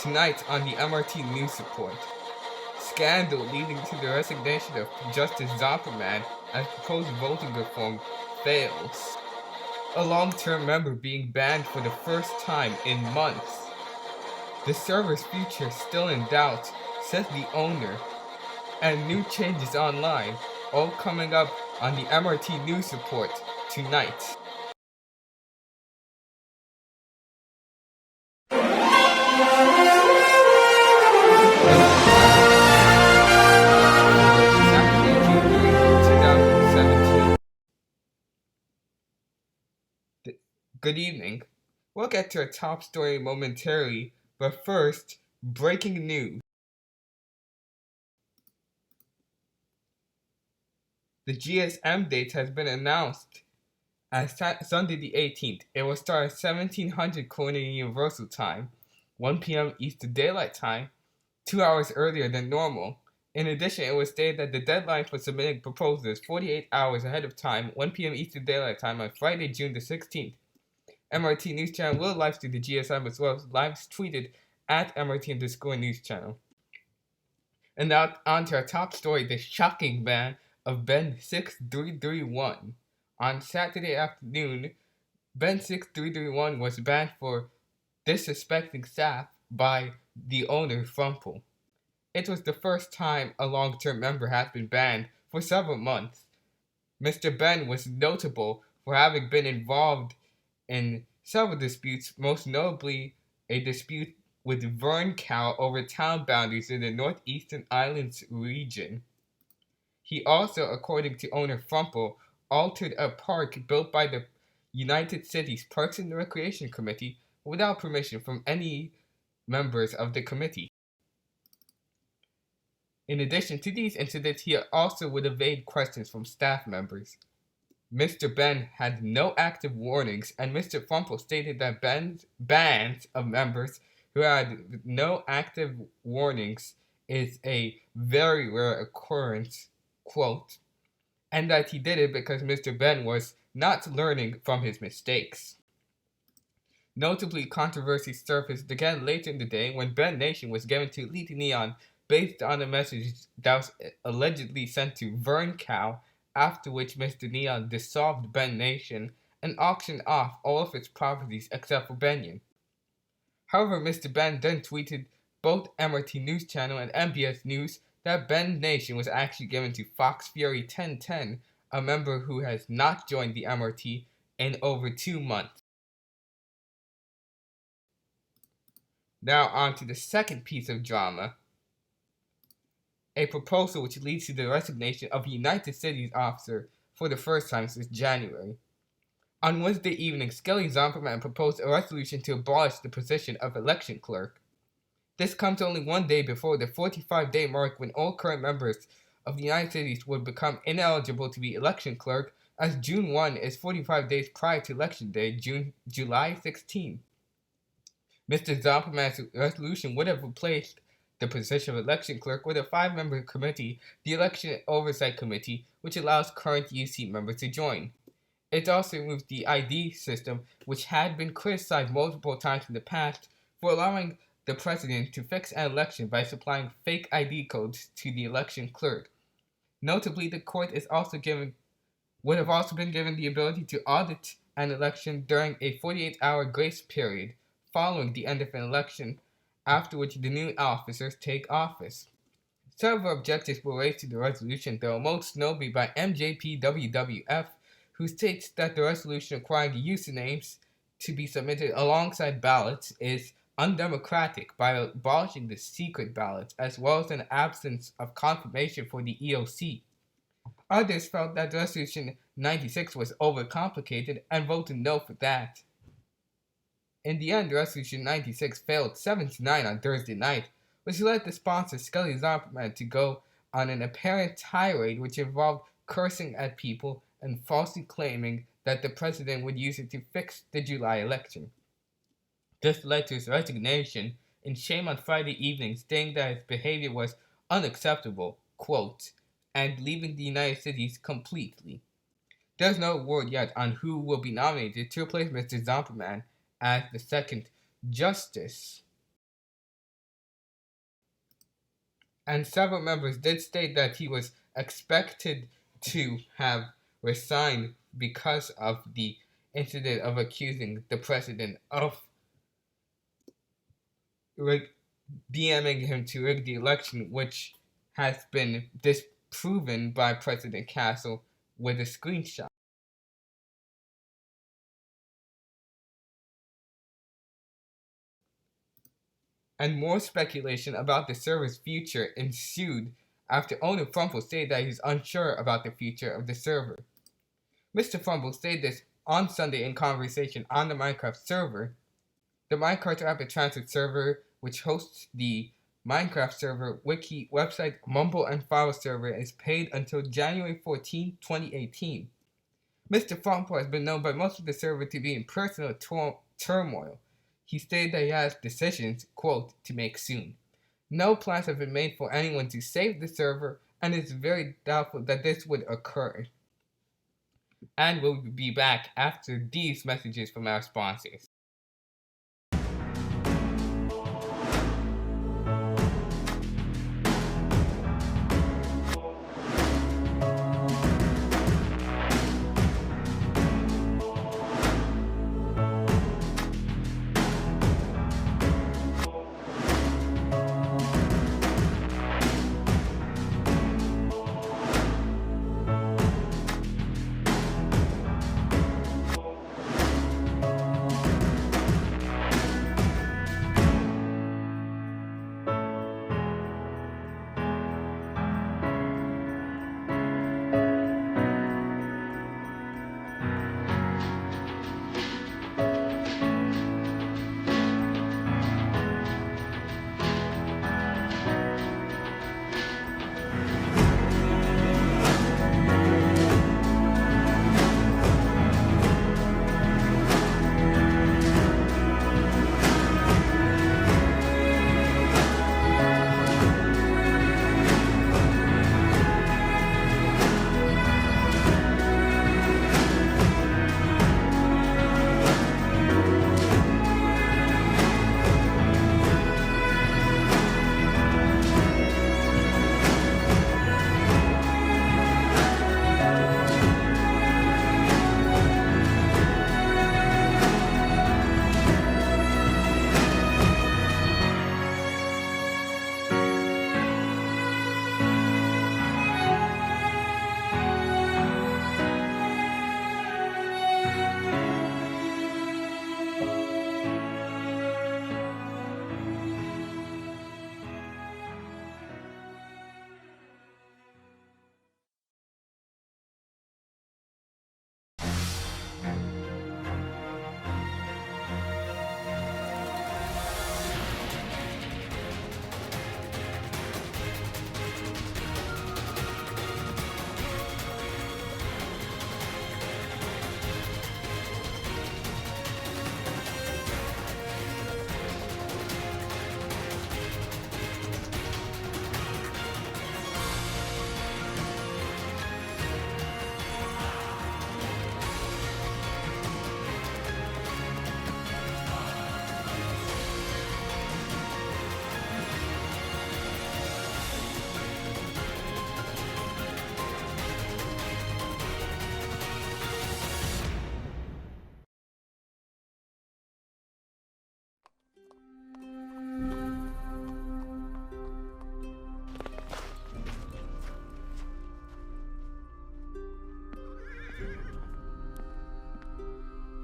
Tonight on the MRT News Report, scandal leading to the resignation of Justice Zopperman as proposed voting reform fails. A long-term member being banned for the first time in months. The server's future still in doubt, says the owner. And new changes online, all coming up on the MRT News Report tonight. Saturday, June 3, 2017. Good evening. We'll get to our top story momentarily, but first, breaking news. The GSM date has been announced as Sunday the 18th. It will start at 1700 Coordinated Universal Time, 1 p.m. Eastern Daylight Time, 2 hours earlier than normal. In addition, it was stated that the deadline for submitting proposals is 48 hours ahead of time, 1 p.m. Eastern Daylight Time on Friday, June the 16th. MRT News Channel will live stream the GSM as well as live tweeted at MRT_News News Channel. And now on to our top story, the shocking ban of Ben 6331. On Saturday afternoon, Ben 6331 was banned for disrespecting staff by the owner Frumple. It was the first time a long-term member has been banned for several months. Mr. Ben was notable for having been involved in several disputes, most notably a dispute with Vern Cow over town boundaries in the Northeastern Islands region. He also, according to owner Frumple, altered a park built by the United Cities Parks and Recreation Committee without permission from any members of the committee. In addition to these incidents, he also would evade questions from staff members. Mr. Ben had no active warnings, and Mr. Frumple stated that bans of members who had no active warnings is a very rare occurrence, quote, and that he did it because Mr. Ben was not learning from his mistakes. Notably, controversy surfaced again later in the day when Ben Nation was given to Elite Neon based on a message that was allegedly sent to Vern Cow, after which Mr. Neon dissolved Ben Nation and auctioned off all of its properties except for Benyon. However, Mr. Ben then tweeted both MRT News Channel and MBS News that Ben Nation was actually given to Fox Fury 1010, a member who has not joined the MRT in over 2 months. Now on to the second piece of drama. A proposal which leads to the resignation of a United Cities officer for the first time since January. On Wednesday evening, Skelly Zomperman proposed a resolution to abolish the position of election clerk. This comes only 1 day before the 45-day mark when all current members of the United Cities would become ineligible to be election clerk, as June 1 is 45 days prior to election day, July 16. Mr. Zomperman's resolution would have replaced the position of election clerk with a 5-member committee, the Election Oversight Committee, which allows current UC members to join. It also removes the ID system, which had been criticized multiple times in the past for allowing the president to fix an election by supplying fake ID codes to the election clerk. Notably, the court would have also been given the ability to audit an election during a 48-hour grace period following the end of an election, after which the new officers take office. Several objectives were raised to the resolution, though, most notably by MJPWWF, who states that the resolution requiring usernames to be submitted alongside ballots is undemocratic by abolishing the secret ballots, as well as an absence of confirmation for the EOC. Others felt that Resolution 96 was overcomplicated and voted no for that. In the end, Resolution 96 failed 7-9 on Thursday night, which led the sponsor Skelly Zomperman to go on an apparent tirade which involved cursing at people and falsely claiming that the president would use it to fix the July election. This led to his resignation in shame on Friday evening, stating that his behavior was unacceptable, quote, and leaving the United Cities completely. There's no word yet on who will be nominated to replace Mr. Zomperman as the second justice. And several members did state that he was expected to have resigned because of the incident of accusing the president of DMing him to rig the election, which has been disproven by President Castle with a screenshot. And more speculation about the server's future ensued after owner Frumple stated that he's unsure about the future of the server. Mr. Frumple stated this on Sunday in conversation on the Minecraft server. The Minecraft Rapid Transit server, which hosts the Minecraft server, wiki, website, mumble, and file server, is paid until January 14, 2018. Mr. Frumple has been known by most of the server to be in personal turmoil. He stated that he has decisions, quote, to make soon. No plans have been made for anyone to save the server, and it's very doubtful that this would occur. And we'll be back after these messages from our sponsors.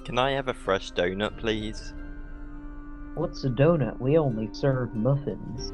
Can I have a fresh donut, please? What's a donut? We only serve muffins.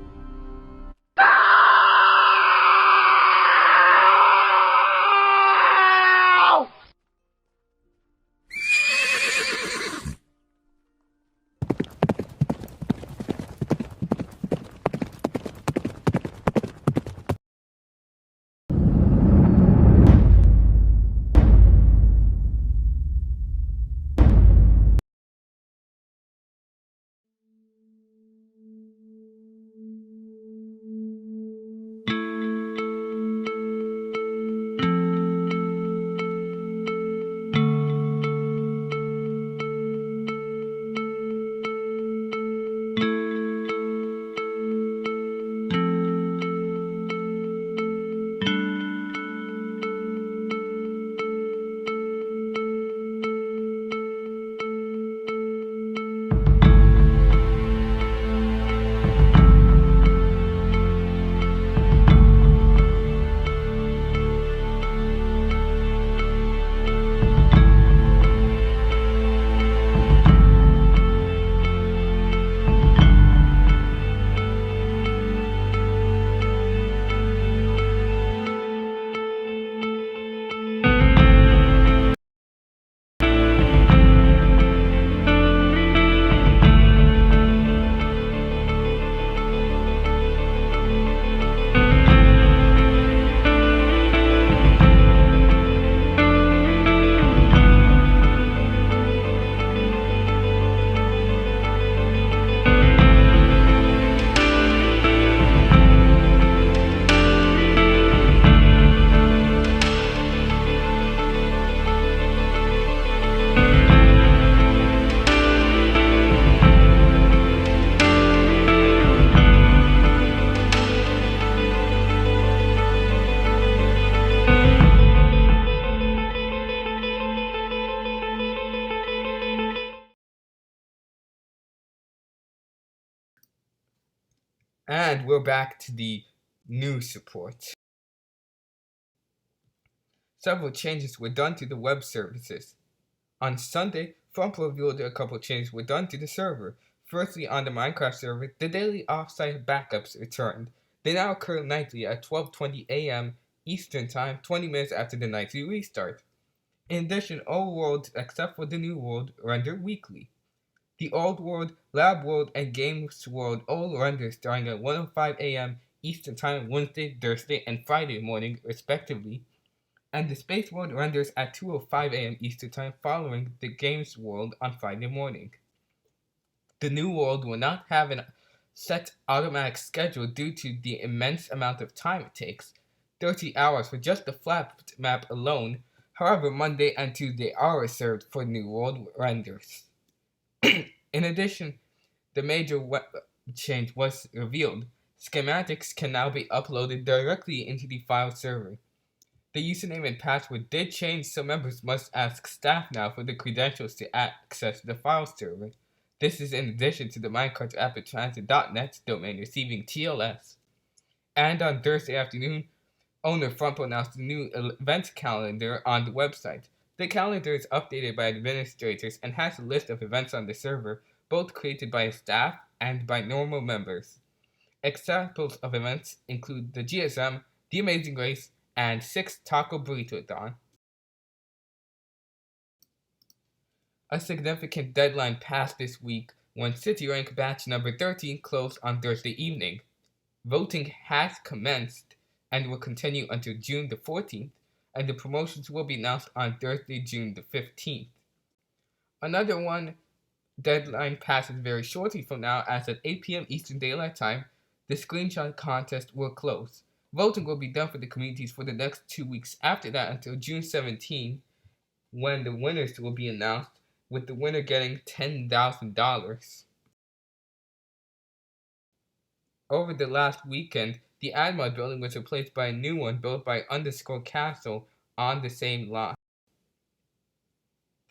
And we're back to the news report. Several changes were done to the web services. On Sunday, Frump revealed a couple changes were done to the server. Firstly, on the Minecraft server, the daily offsite backups returned. They now occur nightly at 12:20 a.m. Eastern Time, 20 minutes after the nightly restart. In addition, all worlds except for the new world render weekly. The Old World, Lab World, and Games World all render starting at 1:05 a.m. Eastern Time Wednesday, Thursday, and Friday morning, respectively, and the Space World renders at 2:05 a.m. Eastern Time following the Games World on Friday morning. The New World will not have a set automatic schedule due to the immense amount of time it takes, 30 hours for just the flat map alone. However, Monday and Tuesday are reserved for New World renders. In addition, the major change was revealed. Schematics can now be uploaded directly into the file server. The username and password did change, so members must ask staff now for the credentials to access the file server. This is in addition to the Minecraft app at transit.net domain receiving TLS. And on Thursday afternoon, owner Frump announced the new event calendar on the website. The calendar is updated by administrators and has a list of events on the server, both created by staff and by normal members. Examples of events include the GSM, the Amazing Race, and 6 Taco Burrito-thon. A significant deadline passed this week when City Rank batch number 13 closed on Thursday evening. Voting has commenced and will continue until June the 14th, and the promotions will be announced on Thursday, June the 15th. Another one deadline passes very shortly from now, as at 8 p.m. Eastern Daylight Time, the screenshot contest will close. Voting will be done for the communities for the next 2 weeks after that until June 17, when the winners will be announced, with the winner getting $10,000. Over the last weekend, the Admod building was replaced by a new one built by Underscore Castle on the same lot.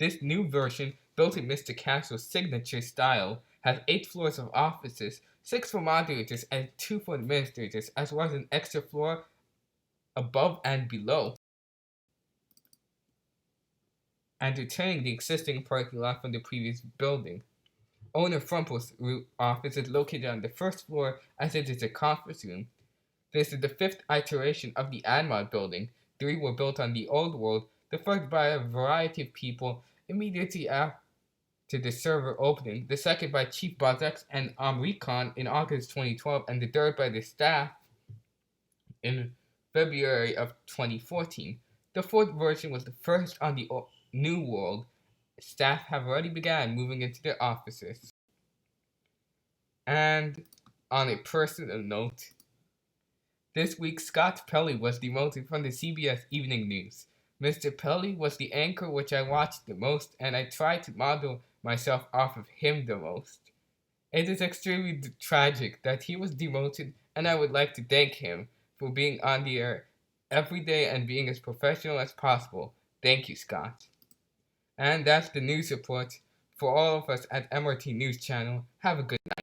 This new version, built in Mr. Castle's signature style, has 8 floors of offices, 6 for moderators and 2 for administrators, as well as an extra floor above and below, and retaining the existing parking lot from the previous building. Owner Frumple's office is located on the first floor, as it is a conference room. This is the 5th iteration of the Admod building. 3 were built on the Old World, the first by a variety of people immediately after the server opening, the second by Chief Bozex and Amricon in August 2012, and the third by the staff in February of 2014. The 4th version was the first on the New World. Staff have already begun moving into their offices. And on a personal note, this week Scott Pelley was demoted from the CBS Evening News. Mr. Pelley was the anchor which I watched the most, and I tried to model myself off of him the most. It is extremely tragic that he was demoted, and I would like to thank him for being on the air every day and being as professional as possible. Thank you, Scott. And that's the news report for all of us at MRT News Channel. Have a good night.